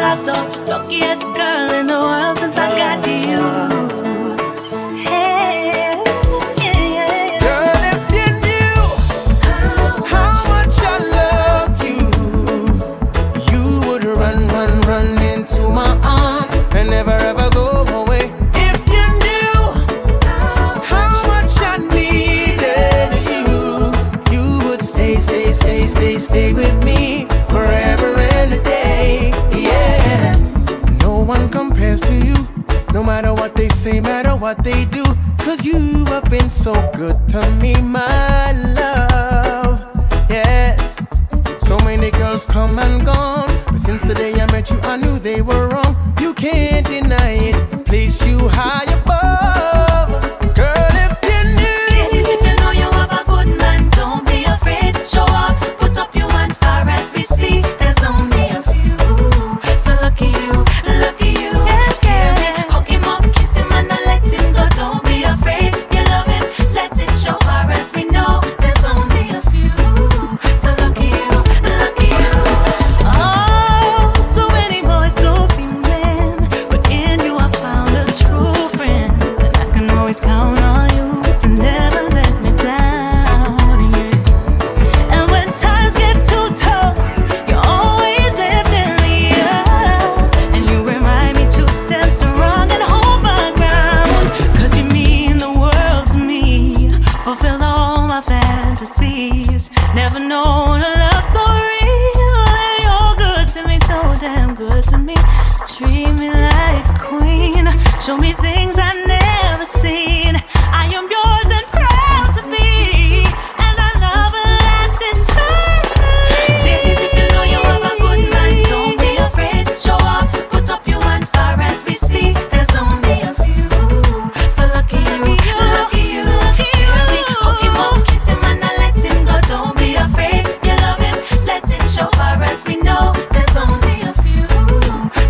motto. Luckiest girl in the world since I got you. Hey, yeah. Girl, if you knew how much I love you, you would run into my arms and never ever go away. If you knew how much I needed you, you would stay with me forever and a day. Yeah, no one compares to you, no matter what they say, matter what they do, 'cause you have been so good to me, my love. Yes, so many girls come and gone, but since the day I met you, I knew they were wrong. You can't deny it, place you high above. Girl, if you knew. Ladies, if you know you have a good man, don't be afraid to show up. Put up your hand far as we see. There's only a few. So lucky you, lucky you. Yeah. Hook him up, kiss him and not let him go. Don't be afraid, you love him. Let it show far as we know. There's only a few. So lucky you, lucky you. Oh, so many boys, so few men, but in you I found a true friend, and I can always count on you to never let me down. Yeah. And when times get too tough, you're always lifting me up, and you remind me to stand strong and hold my ground. 'Cause you mean the world to me, fulfill all my fantasies. Never known a love so real, and you're good to me, so damn good to me. Treat me like a queen, show me things I've never seen. I am yours and proud to be, and our love will last eternally. Ladies, if you know you have a good man, don't be afraid to show up. Put up your hand far as we see. There's only a few. So lucky you, lucky you. Hear me, hook him up, kiss him and not let him go. Don't be afraid, you love him. Let it show far as we know. There's only a few.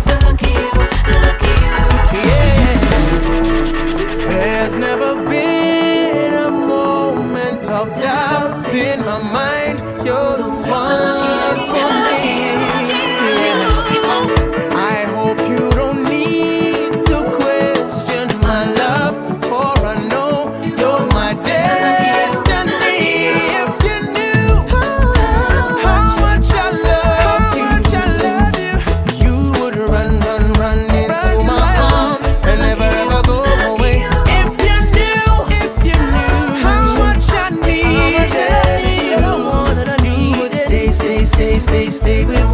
So lucky you, lucky you. Yeah, there's never been a moment of doubt in my mind. You're the one for me. Yeah. I hope you don't need to question my love, for I know you're my destiny. If you knew how much I love you, you would run into my arms and never ever go away. If you knew how much I needed you, you would stay with